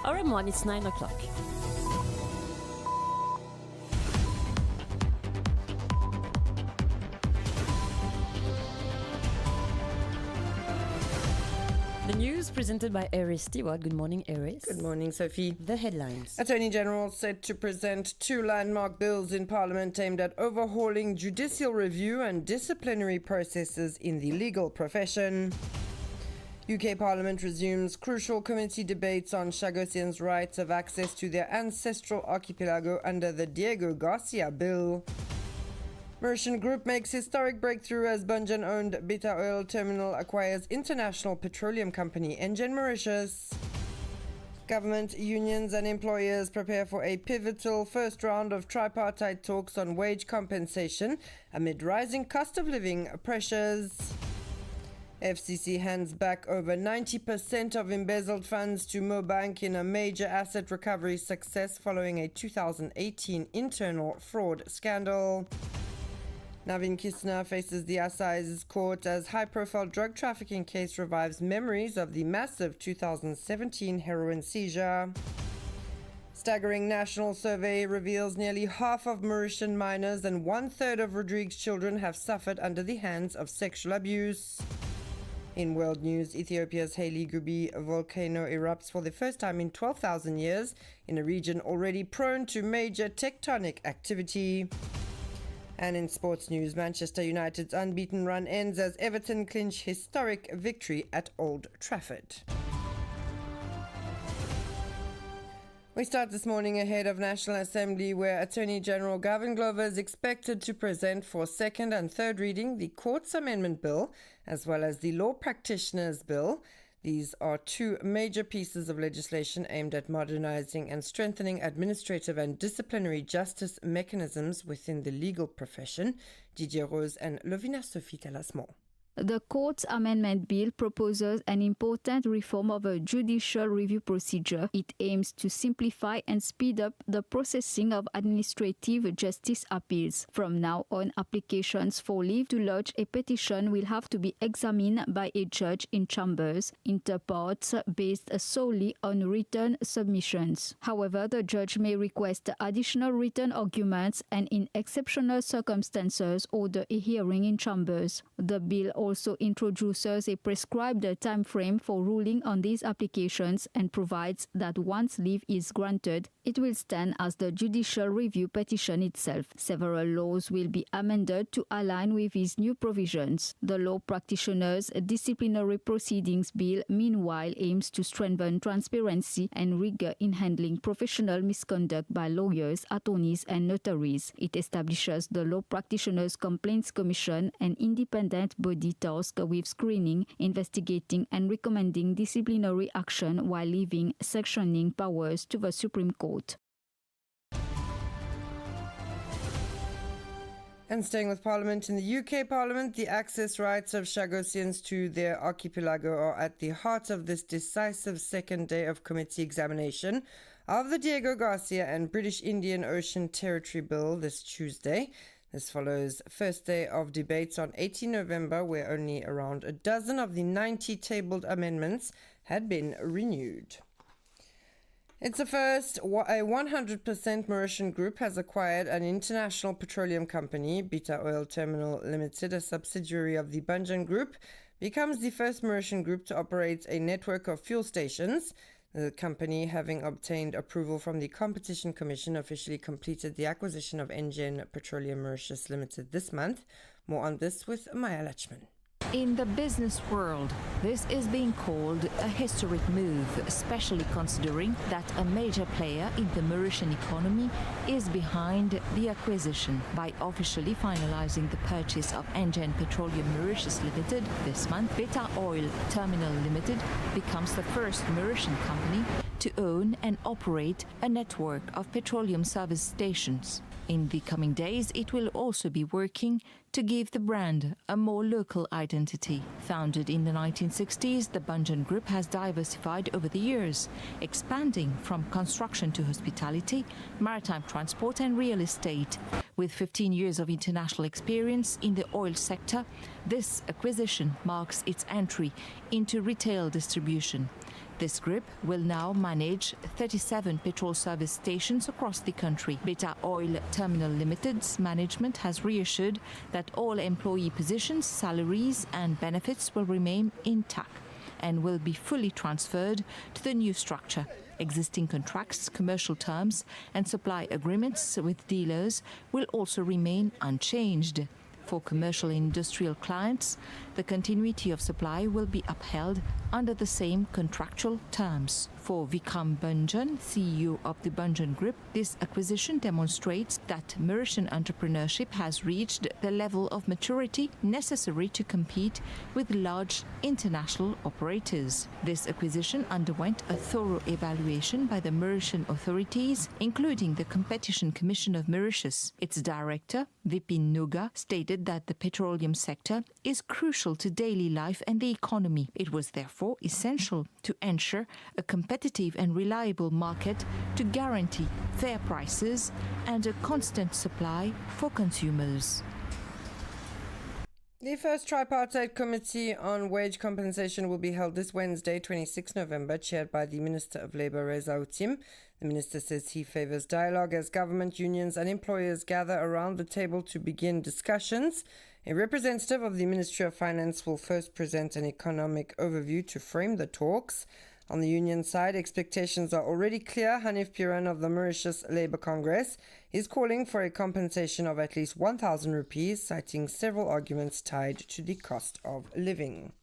RM1, it's 9 o'clock. The news presented by Eris Stewart. Good morning, Eris. Good morning, Sophie. The headlines. Attorney General set to present 2 landmark bills in Parliament aimed at overhauling judicial review and disciplinary processes in the legal profession. UK Parliament resumes crucial committee debates on Chagossians' rights of access to their ancestral archipelago under the Diego Garcia bill. Mauritian Group makes historic breakthrough as Bunjan-owned Beta Oil Terminal acquires international petroleum company Engen Mauritius. Government, unions and employers prepare for a pivotal first round of tripartite talks on wage compensation amid rising cost of living pressures. FCC hands back over 90% of embezzled funds to Mobank in a major asset recovery success following a 2018 internal fraud scandal. Navin Kisner faces the Assize Court as high-profile drug trafficking case revives memories of the massive 2017 heroin seizure. Staggering national survey reveals nearly half of Mauritian minors and 1/3 of Rodrigue's children have suffered under the hands of sexual abuse. In world news, Ethiopia's Haile Gubi volcano erupts for the first time in 12,000 years in a region already prone to major tectonic activity. And in sports news, Manchester United's unbeaten run ends as Everton clinch historic victory at Old Trafford. We start this morning ahead of National Assembly, where Attorney General Gavin Glover is expected to present for second and third reading the Courts Amendment Bill, as well as the Law Practitioners Bill. These are 2 major pieces of legislation aimed at modernizing and strengthening administrative and disciplinary justice mechanisms within the legal profession. Didier Rose and Lovina Sophie tell us more. The Courts Amendment Bill proposes an important reform of a judicial review procedure. It aims to simplify and speed up the processing of administrative justice appeals. From now on, applications for leave to lodge a petition will have to be examined by a judge in chambers, inter partes, based solely on written submissions. However, the judge may request additional written arguments and, in exceptional circumstances, order a hearing in chambers. The bill also introduces a prescribed time frame for ruling on these applications and provides that once leave is granted, it will stand as the judicial review petition itself. Several laws will be amended to align with these new provisions. The Law Practitioners' Disciplinary Proceedings Bill, meanwhile, aims to strengthen transparency and rigor in handling professional misconduct by lawyers, attorneys, and notaries. It establishes the Law Practitioners' Complaints Commission, an independent body tasked with screening, investigating, and recommending disciplinary action while leaving sanctioning powers to the Supreme Court. And staying with Parliament, in the UK Parliament, the access rights of Chagossians to their archipelago are at the heart of this decisive second day of committee examination of the Diego Garcia and British Indian Ocean Territory Bill this Tuesday. This follows first day of debates on 18 November, where only around a dozen of the 90 tabled amendments had been renewed. It's a first. A 100% Mauritian group has acquired an international petroleum company. Beta Oil Terminal Limited, a subsidiary of the Bunjan Group, becomes the first Mauritian group to operate a network of fuel stations. The company, having obtained approval from the Competition Commission, officially completed the acquisition of Engen Petroleum Mauritius Limited this month. More on this with Maya Lachman. In the business world, this is being called a historic move, especially considering that a major player in the Mauritian economy is behind the acquisition. By officially finalizing the purchase of Engen Petroleum Mauritius Limited this month, Beta Oil Terminal Limited becomes the first Mauritian company to own and operate a network of petroleum service stations. In the coming days, it will also be working to give the brand a more local identity. Founded in the 1960s, the Bunjan Group has diversified over the years, expanding from construction to hospitality, maritime transport and real estate. With 15 years of international experience in the oil sector, this acquisition marks its entry into retail distribution. This group will now manage 37 petrol service stations across the country. Beta Oil Terminal Limited's management has reassured that all employee positions, salaries and benefits will remain intact and will be fully transferred to the new structure. Existing contracts, commercial terms and supply agreements with dealers will also remain unchanged. For commercial and industrial clients, the continuity of supply will be upheld under the same contractual terms. For Vikram Bunjan, CEO of the Bunjan Group, this acquisition demonstrates that Mauritian entrepreneurship has reached the level of maturity necessary to compete with large international operators. This acquisition underwent a thorough evaluation by the Mauritian authorities, including the Competition Commission of Mauritius. Its director, Vipin Nuga, stated that the petroleum sector is crucial to daily life and the economy. It was therefore essential to ensure a competitive and reliable market to guarantee fair prices and a constant supply for consumers. The first tripartite committee on wage compensation will be held this Wednesday, 26 November, chaired by the Minister of Labour, Reza Outim. The minister says he favours dialogue as government, unions and employers gather around the table to begin discussions. A representative of the Ministry of Finance will first present an economic overview to frame the talks. On the union side, expectations are already clear. Hanif Piran of the Mauritius Labour Congress is calling for a compensation of at least 1,000 rupees, citing several arguments tied to the cost of living.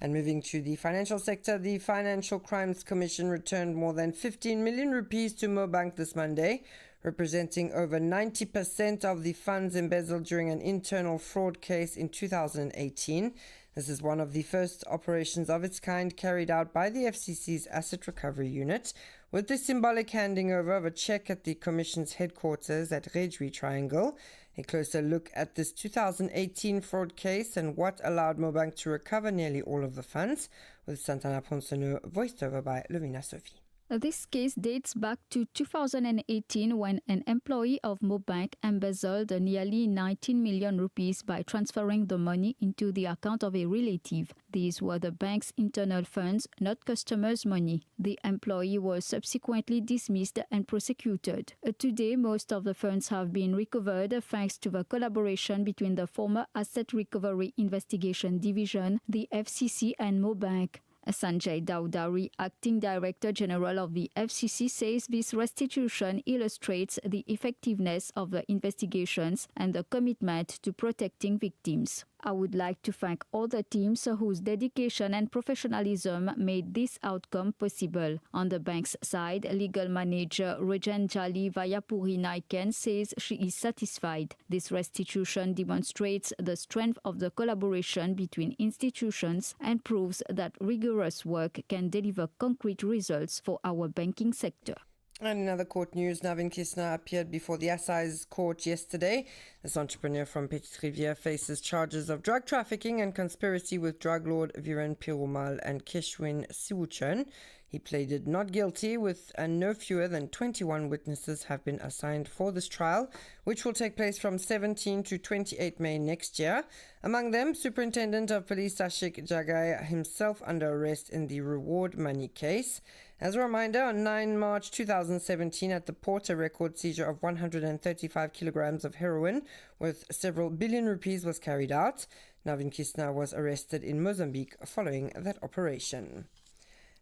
And moving to the financial sector, the Financial Crimes Commission returned more than 15 million rupees to Mobank this Monday, representing over 90% of the funds embezzled during an internal fraud case in 2018. This is one of the first operations of its kind carried out by the FCC's Asset Recovery Unit, with the symbolic handing over of a cheque at the Commission's headquarters at Redjui Triangle. A closer look at this 2018 fraud case and what allowed Mobank to recover nearly all of the funds, with Santana Ponsono, voiced over by Lovina Sophie. This case dates back to 2018 when an employee of Mobank embezzled nearly 19 million rupees by transferring the money into the account of a relative. These were the bank's internal funds, not customers' money. The employee was subsequently dismissed and prosecuted. Today, most of the funds have been recovered thanks to the collaboration between the former Asset Recovery Investigation Division, the FCC and Mobank. Sanjay Dowdari, Acting Director General of the FCC, says this restitution illustrates the effectiveness of the investigations and the commitment to protecting victims. I would like to thank all the teams whose dedication and professionalism made this outcome possible. On the bank's side, legal manager Rejanjali Vayapuri Naiken says she is satisfied. This restitution demonstrates the strength of the collaboration between institutions and proves that rigorous work can deliver concrete results for our banking sector. And in other court news, Navin Kisna appeared before the Assize Court yesterday. This entrepreneur from Petite Rivière faces charges of drug trafficking and conspiracy with drug lord Viren Pirumal and Keshwin Siwuchun. He pleaded not guilty, and no fewer than 21 witnesses have been assigned for this trial, which will take place from 17 to 28 May next year. Among them, Superintendent of Police Ashik Jagai, himself under arrest in the reward money case. As a reminder, on 9 March 2017 at the port, a record seizure of 135 kilograms of heroin worth several billion rupees was carried out. Navin Kisna was arrested in Mozambique following that operation.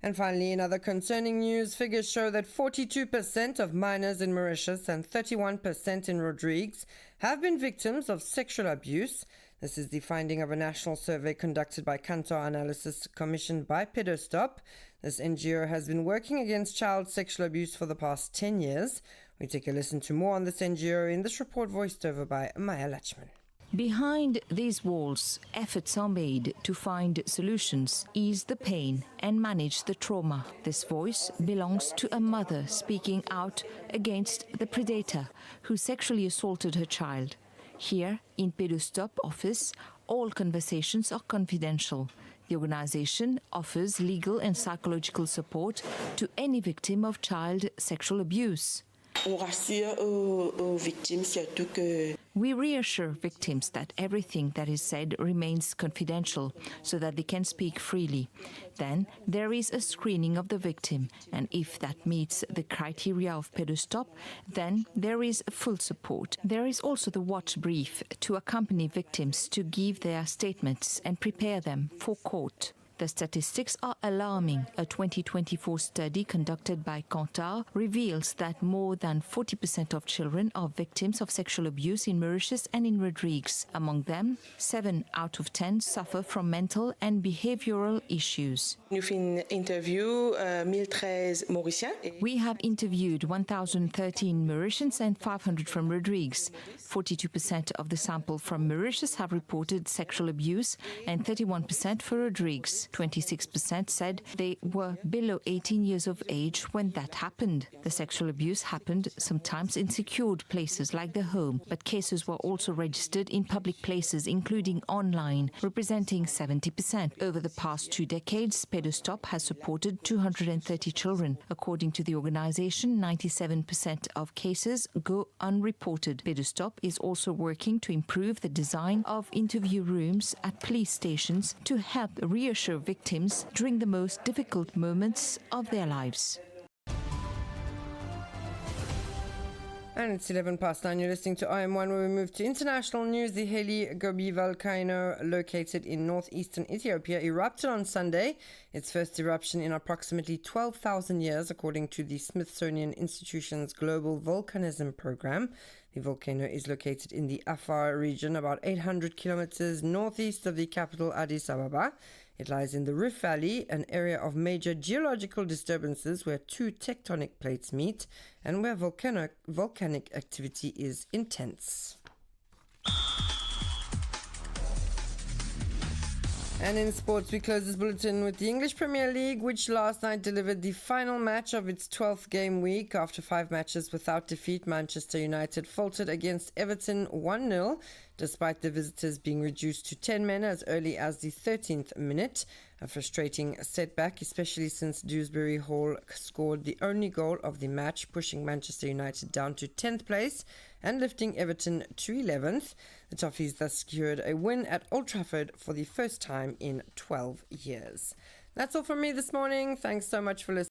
And finally, in other concerning news, figures show that 42% of minors in Mauritius and 31% in Rodrigues have been victims of sexual abuse. This is the finding of a national survey conducted by Kantar Analysis commissioned by Pedostop. This NGO has been working against child sexual abuse for the past 10 years. We take a listen to more on this NGO in this report voiced over by Maya Lachman. Behind these walls, efforts are made to find solutions, ease the pain and manage the trauma. This voice belongs to a mother speaking out against the predator who sexually assaulted her child. Here, in Pedostop office, all conversations are confidential. The organization offers legal and psychological support to any victim of child sexual abuse. On rassure aux victimes surtout que We reassure victims that everything that is said remains confidential so that they can speak freely. Then there is a screening of the victim, and if that meets the criteria of pedostop, then there is full support. There is also the watch brief to accompany victims to give their statements and prepare them for court. The statistics are alarming. A 2024 study conducted by Kantar reveals that more than 40% of children are victims of sexual abuse in Mauritius and in Rodrigues. Among them, 7 out of 10 suffer from mental and behavioral issues. We have interviewed 1,013 Mauritians and 500 from Rodrigues. 42% of the sample from Mauritius have reported sexual abuse and 31% for Rodrigues. 26% said they were below 18 years of age when that happened. The sexual abuse happened sometimes in secured places like the home, but cases were also registered in public places, including online, representing 70%. Over the past 2 decades, Pedostop has supported 230 children. According to the organization, 97% of cases go unreported. Pedostop is also working to improve the design of interview rooms at police stations to help reassure victims during the most difficult moments of their lives. And it's 9:11. You're listening to RM1, where we move to international news. The Heli Gobi volcano, located in northeastern Ethiopia, erupted on Sunday. Its first eruption in approximately 12,000 years, according to the Smithsonian Institution's Global Volcanism Program. The volcano is located in the Afar region, about 800 kilometers northeast of the capital Addis Ababa. It lies in the Rift Valley, an area of major geological disturbances where 2 tectonic plates meet and where volcanic activity is intense. And in sports, we close this bulletin with the English Premier League, which last night delivered the final match of its 12th game week. After 5 matches without defeat, Manchester United faltered against Everton 1-0, despite the visitors being reduced to 10 men as early as the 13th minute. A frustrating setback, especially since Dewsbury Hall scored the only goal of the match, pushing Manchester United down to 10th place and lifting Everton to 11th. The Toffees thus secured a win at Old Trafford for the first time in 12 years. That's all from me this morning. Thanks so much for listening.